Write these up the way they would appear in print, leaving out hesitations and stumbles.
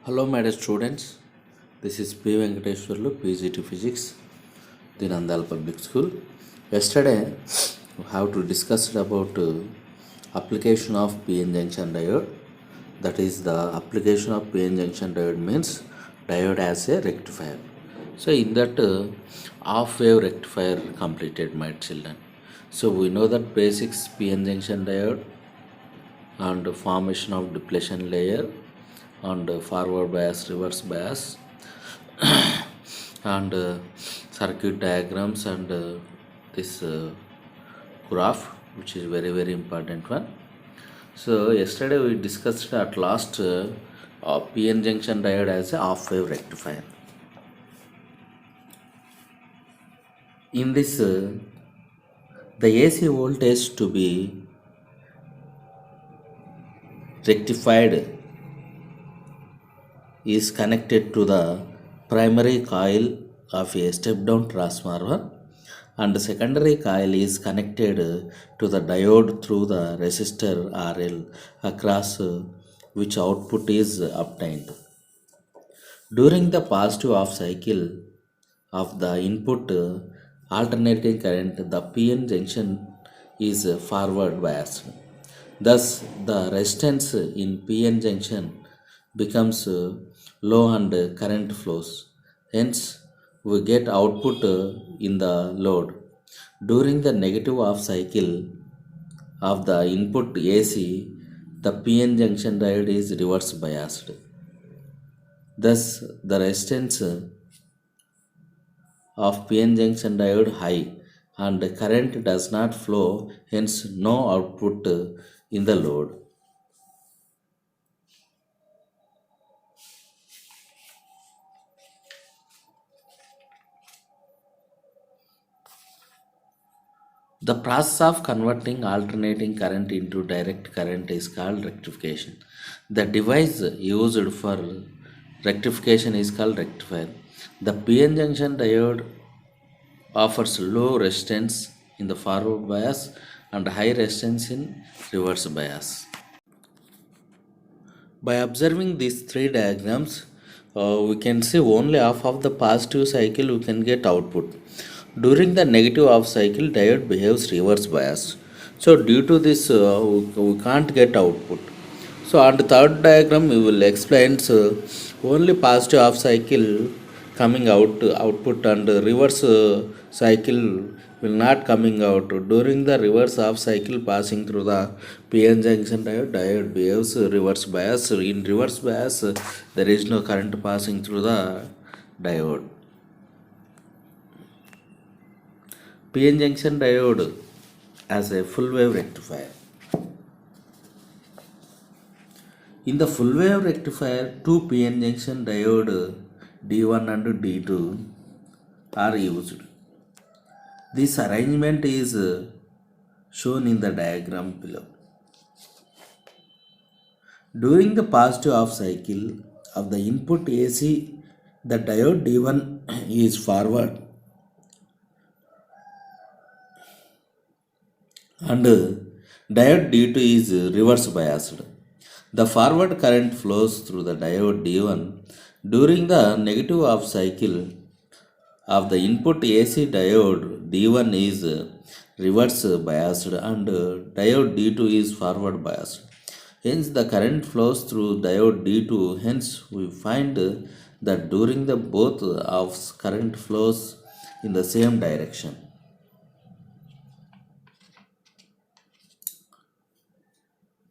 Hello, my dear students. This is P. Venkateshwarlu, PGT Physics, Dinandal Public School. Yesterday, we have to discuss about application of PN junction diode. That is, the application of PN junction diode means diode as a rectifier. So, in that half wave rectifier completed, my children. So, we know that basics PN junction diode and formation of depletion layer and forward bias, reverse bias, and circuit diagrams and this graph, which is very important one. So yesterday we discussed at last PN junction diode as a half wave rectifier. In this, the AC voltage to be rectified is connected to the primary coil of a step down transformer, and the secondary coil is connected to the diode through the resistor RL across which output is obtained. During the positive half cycle of the input alternating current, the PN junction is forward biased. Thus, the resistance in PN junction becomes low and current flows. Hence, we get output in the load. During the negative half cycle of the input AC, the PN junction diode is reverse biased. Thus, the resistance of PN junction diode high and current does not flow, hence no output in the load. The process of converting alternating current into direct current is called rectification. The device used for rectification is called rectifier. The PN junction diode offers low resistance in the forward bias and high resistance in reverse bias. By observing these three diagrams, we can see only half of the positive cycle we can get output. During the negative half cycle, diode behaves reverse bias. So due to this, we can't get output. So on the third diagram, we will explain only positive half cycle coming out output and reverse cycle will not coming out. During the reverse half cycle passing through the PN junction diode, diode behaves reverse bias. In reverse bias, there is no current passing through the diode. PN junction diode as a full wave rectifier. In the full wave rectifier, two PN junction diode D1 and D2 are used. This arrangement is shown in the diagram below. During the positive half cycle of the input AC, the diode D1 is forward and diode D2 is reverse biased. The forward current flows through the diode D1. During the negative half cycle of the input AC, diode D1 is reverse biased and diode D2 is forward biased. Hence the current flows through diode D2. Hence we find that during the both of current flows in the same direction.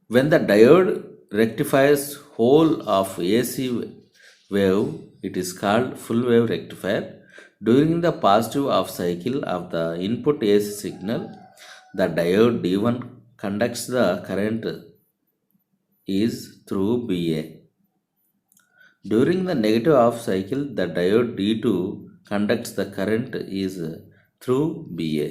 When the diode rectifies whole of AC wave, it is called full wave rectifier. During the positive half cycle of the input AC signal, the diode D1 conducts the current is through BA. During the negative half cycle, the diode D2 conducts the current is through BA.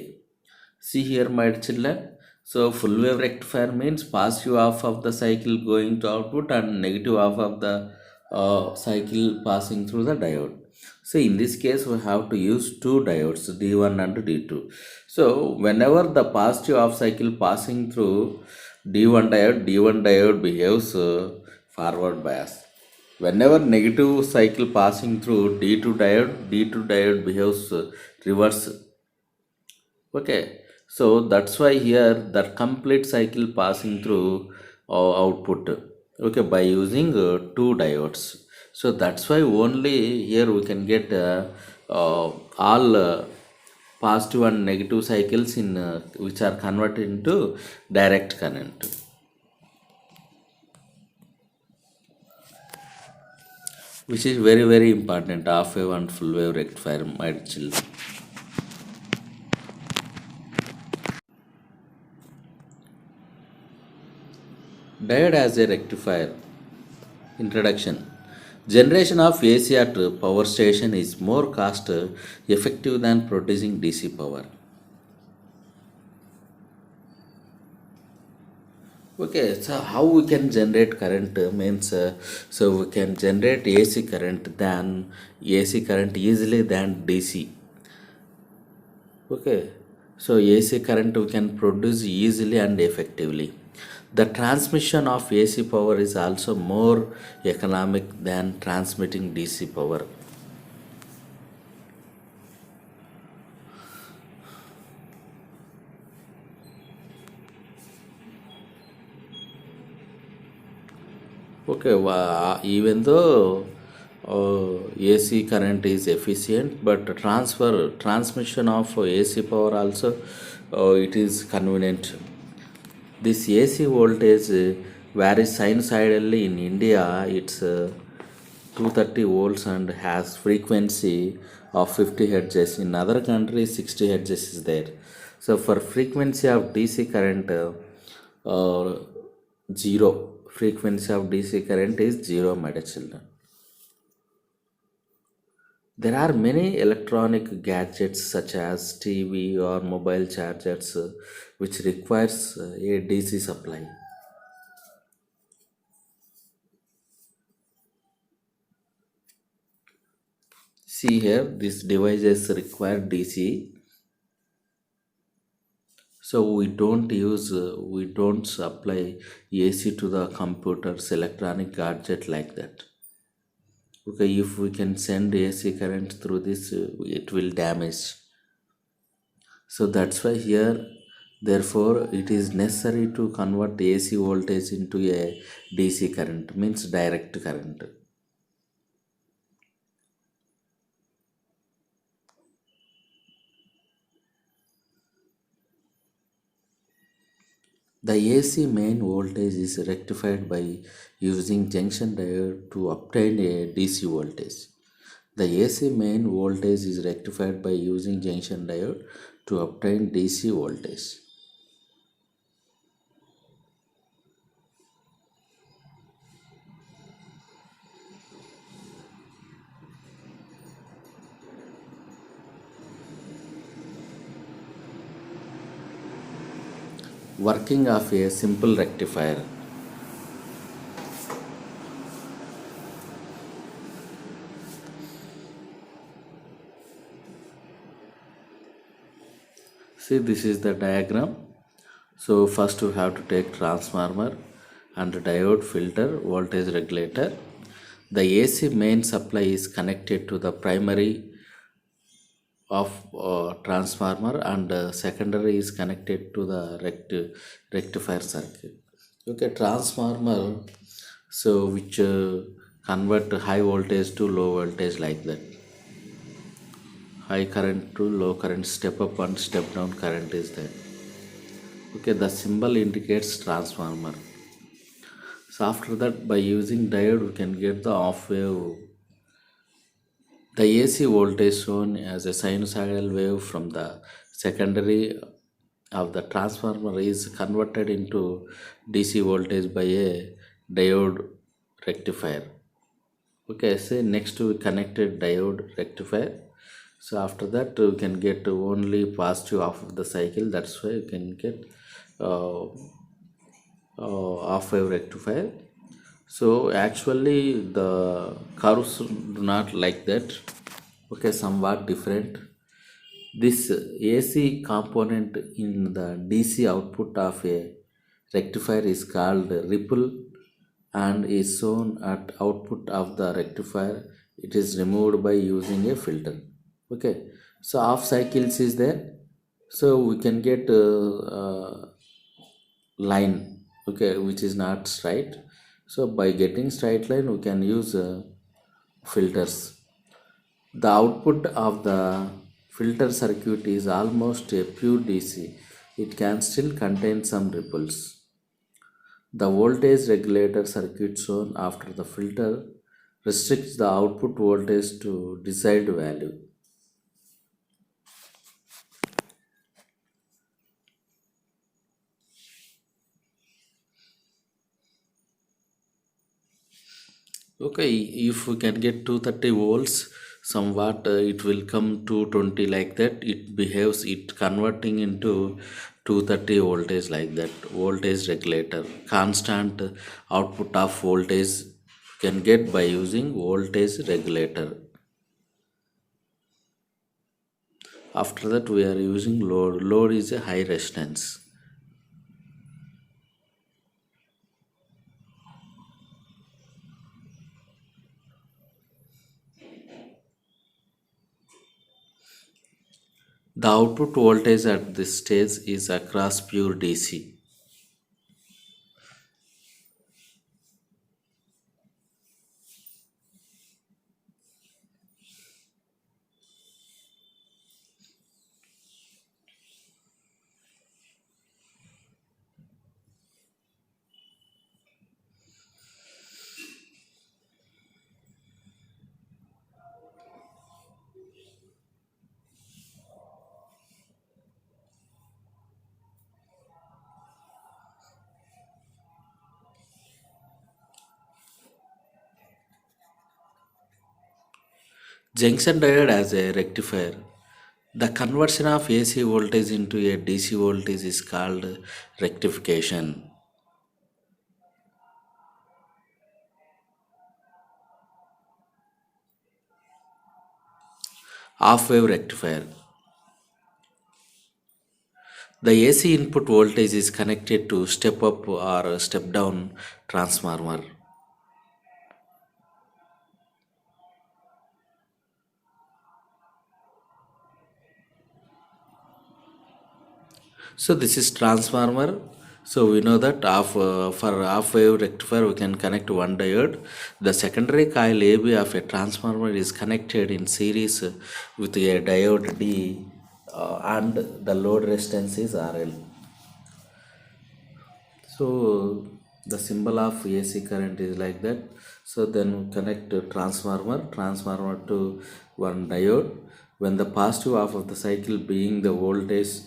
See here, my children. So full wave rectifier means positive half of the cycle going to output and negative half of the cycle passing through the diode. So in this case, we have to use two diodes, D1 and D2. So whenever the positive half cycle passing through D1 diode behaves forward bias. Whenever negative cycle passing through D2 diode behaves reverse. Okay, so that's why here that complete cycle passing through output. Okay, by using two diodes. So that's why only here we can get all positive and negative cycles in which are converted into direct current, which is very important. Half wave and full wave rectifier, my children. Diode as a rectifier. Introduction. Generation of AC at power station is more cost effective than producing DC power. Okay, so how we can generate current means so we can generate AC current easily than DC. Okay, so AC current we can produce easily and effectively. The transmission of AC power is also more economic than transmitting DC power. Okay, even though AC current is efficient, but transmission of AC power also it is convenient. This AC voltage varies sinusoidally in India. It's 230 volts and has frequency of 50 hertz. In other countries, 60 hertz is there. So for frequency of DC current, uh, zero. Frequency of DC current is zero, my dear children. There are many electronic gadgets such as TV or mobile chargers which requires a DC supply. See here, these devices require DC, so we don't supply AC to the computers, electronic gadget like that. Okay, if we can send AC current through this, it will damage. So that's why here, therefore, it is necessary to convert AC voltage into a DC current, means direct current. The AC main voltage is rectified by using junction diode to obtain a DC voltage. The AC main voltage is rectified by using junction diode to obtain DC voltage. Working of a simple rectifier. See, this is the diagram. So first we have to take transformer and diode, filter, voltage regulator. The AC main supply is connected to the primary of transformer, and secondary is connected to the rectifier circuit. Okay, transformer, so which convert high voltage to low voltage like that, high current to low current, step up and step down current is there. Okay, the symbol indicates transformer. So after that, by using diode we can get the off wave. The AC voltage shown as a sinusoidal wave from the secondary of the transformer is converted into DC voltage by a diode rectifier. Okay, say next we connected diode rectifier. So after that we can get only positive half of the cycle. That's why you can get uh, half wave rectifier. So actually the curves do not like that. Okay, somewhat different. This AC component in the DC output of a rectifier is called ripple and is shown at output of the rectifier. It is removed by using a filter. Okay, so half cycles is there, so we can get line, okay, which is not straight. So by getting straight line we can use filters. The output of the filter circuit is almost a pure DC. It can still contain some ripples. The voltage regulator circuit shown after the filter restricts the output voltage to desired value. Okay, if we can get 230 volts, somewhat it will come 220 like that. It behaves, it converting into 230 voltage like that. Voltage regulator, constant output of voltage can get by using voltage regulator. After that, we are using load. Load is a high resistance. The output voltage at this stage is across pure DC. Junction diode as a rectifier. The conversion of AC voltage into a DC voltage is called rectification. Half wave rectifier. The AC input voltage is connected to step up or step down transformer. So this is transformer. So we know that for half wave rectifier we can connect one diode. The secondary coil AB of a transformer is connected in series with a diode D, and the load resistance is RL. So the symbol of AC current is like that. So then we connect a transformer to one diode. When the positive half of the cycle being the voltage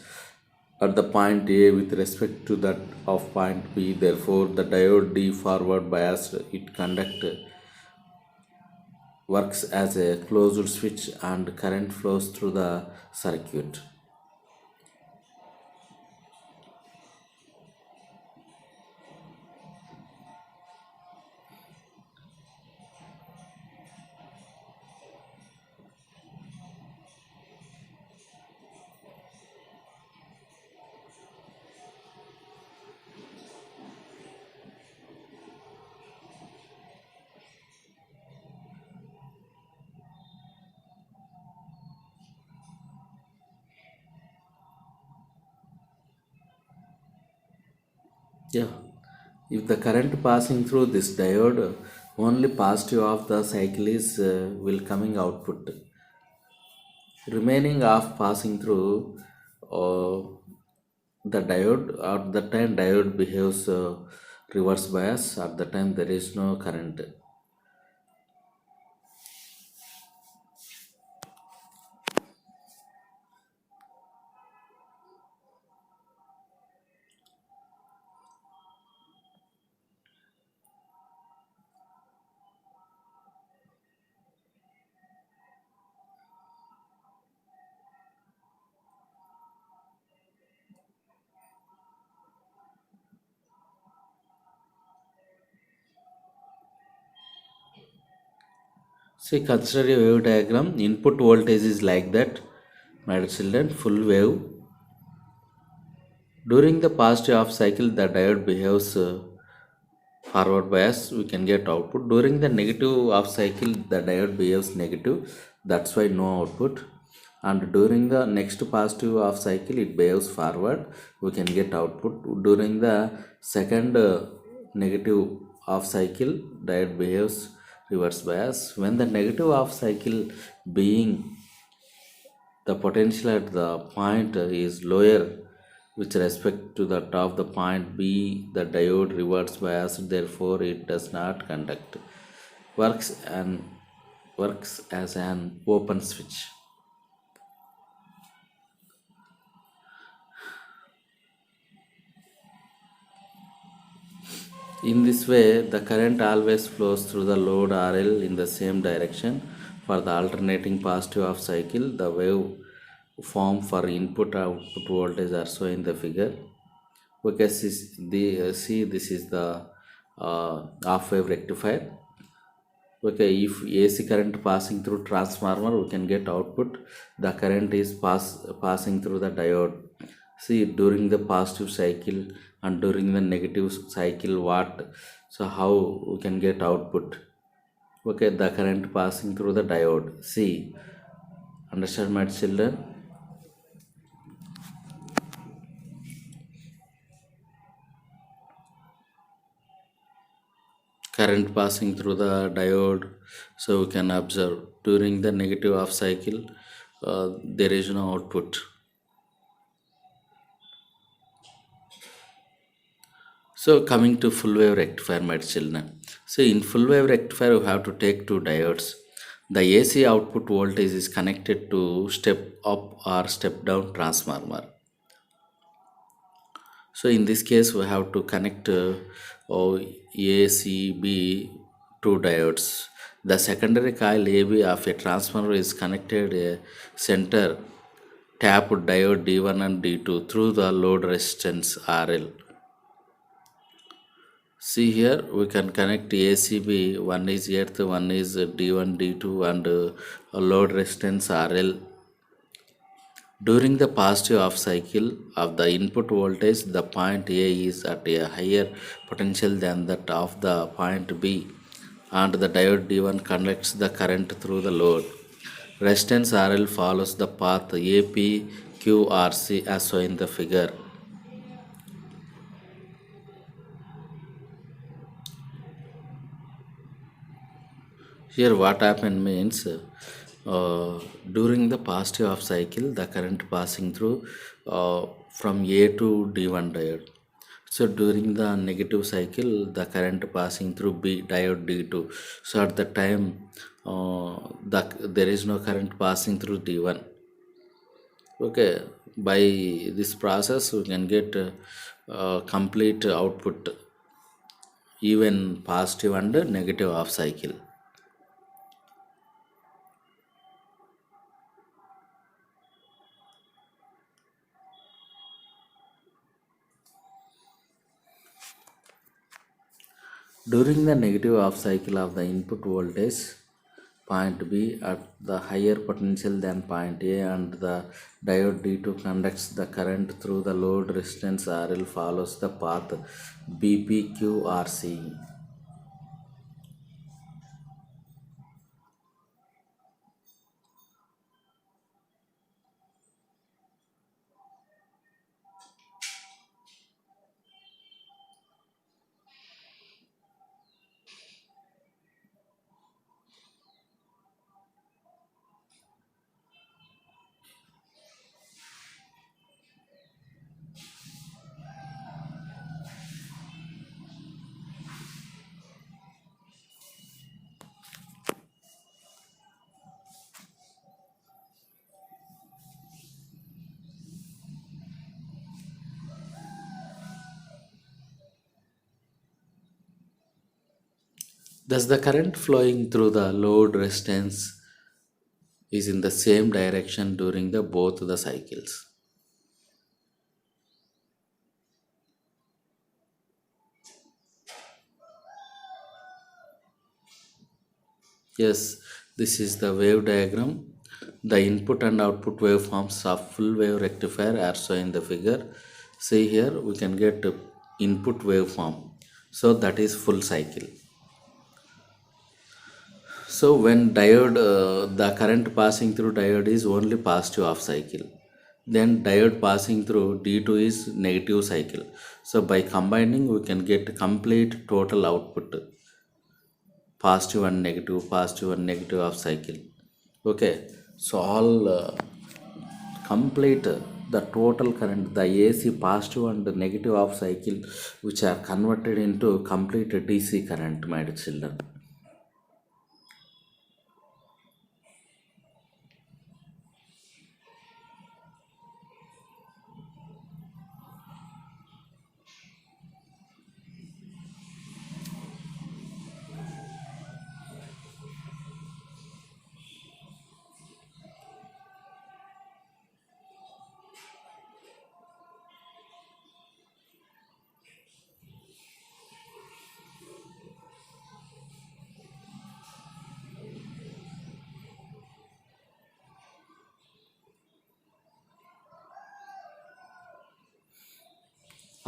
at the point A with respect to that of point B, therefore the diode D forward biased, it conduct works as a closed switch and current flows through the circuit. Yeah, if the current passing through this diode, only positive of the cycle is will coming output. Remaining of passing through uh, the diode, at the time diode behaves reverse bias. At the time there is no current. See, consider a wave diagram. Input voltage is like that, my dear children, full wave. During the positive half cycle, the diode behaves forward bias, we can get output. During the negative off cycle, the diode behaves negative, that's why no output. And during the next positive off cycle, it behaves forward, we can get output. During the second negative off cycle, diode behaves reverse bias. When the negative off cycle being, the potential at the point is lower with respect to the top the point B, the diode reverts bias, therefore it does not conduct. Works and works as an open switch. In this way, the current always flows through the load RL in the same direction. For the alternating positive half cycle, the wave form for input output voltage are shown in the figure. Okay, see this is the half wave rectifier. Okay, if AC current passing through transformer, we can get output. The current is passing through the diode. See, during the positive cycle and during the negative cycle, what? So how we can get output? Okay, the current passing through the diode. See, understand, my children? Current passing through the diode, so we can observe during the negative half cycle, there is no output. So coming to full wave rectifier, my children. So in full wave rectifier, we have to take two diodes. The AC output voltage is connected to step up or step down transformer. So in this case, we have to connect ACB two diodes. The secondary coil AB of a transformer is connected a center tapped diode D1 and D2 through the load resistance RL. See here, we can connect ACB, one is earth, one is D1, D2 and load resistance RL. During the positive half cycle of the input voltage, the point A is at a higher potential than that of the point B, and the diode D1 conducts the current through the load. Resistance RL follows the path APQRC as shown in the figure. Here what happened means, during the positive half cycle, the current passing through from A to D1 diode. So during the negative cycle, the current passing through B diode D2. So at the time, there is no current passing through D1. Okay, by this process, we can get complete output, even positive and negative half cycle. During the negative half cycle of the input voltage, point B at the higher potential than point A, and the diode D2 conducts the current through the load resistance RL follows the path BPQRC. Thus, the current flowing through the load resistance is in the same direction during the both the cycles. Yes, this is the wave diagram. The input and output waveforms of full wave rectifier are shown in the figure. See here, we can get input waveform. So that is full cycle. So when diode, the current passing through diode is only positive half cycle. Then diode passing through D2 is negative cycle. So by combining, we can get complete total output, positive and negative half cycle. Okay, so all complete the total current, the AC positive and negative half cycle, which are converted into complete DC current, my dear children.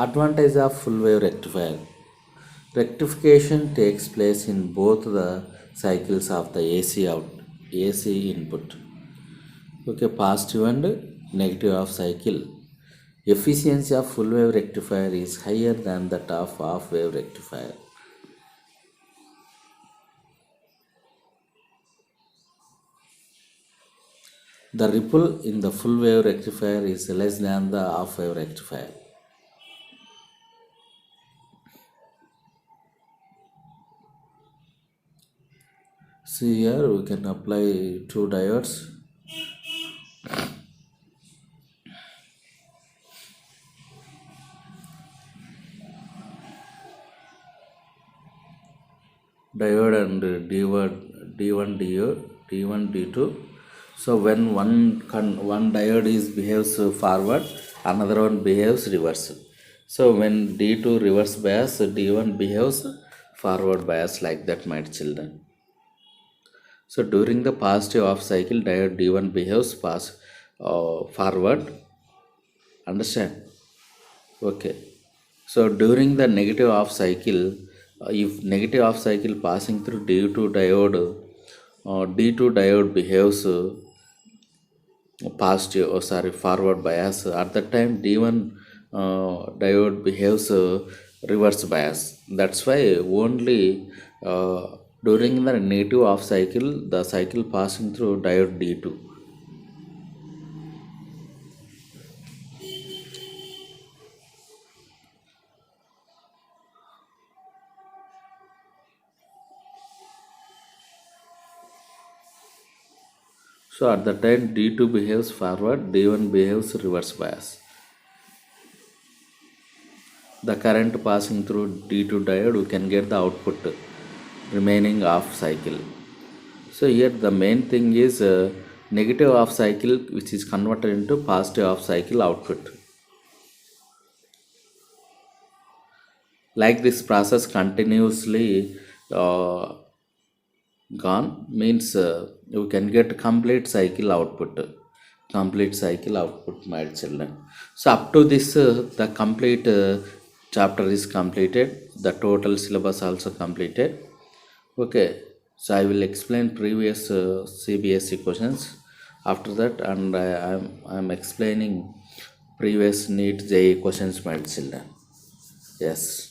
Advantage of full wave rectifier. Rectification takes place in both the cycles of the AC input. Okay, positive and negative half cycle. Efficiency of full wave rectifier is higher than that of half wave rectifier. The ripple in the full wave rectifier is less than the half wave rectifier. See here, we can apply two diodes. Diode and D1 diode, D1 D2. So when one diode is behaves forward, another one behaves reverse. So when D2 reverse bias, D1 behaves forward bias, like that, my children. So during the positive half cycle, diode D1 behaves forward. Understand? Okay. So during the negative half cycle, if negative half cycle passing through D2 diode behaves positive, forward bias. At that time, D1 diode behaves reverse bias. That's why only during the negative half cycle, the cycle passing through diode D2. So at the time D2 behaves forward, D1 behaves reverse bias. The current passing through D2 diode, we can get the output remaining half cycle. So here the main thing is negative half cycle, which is converted into positive half cycle output. Like this process continuously uh, gone means you can get complete cycle output, my children. So up to this the complete chapter is completed, the total syllabus also completed. Okay, so I will explain previous CBSE questions after that, and I'm explaining previous NEET JEE questions, my children. Yes.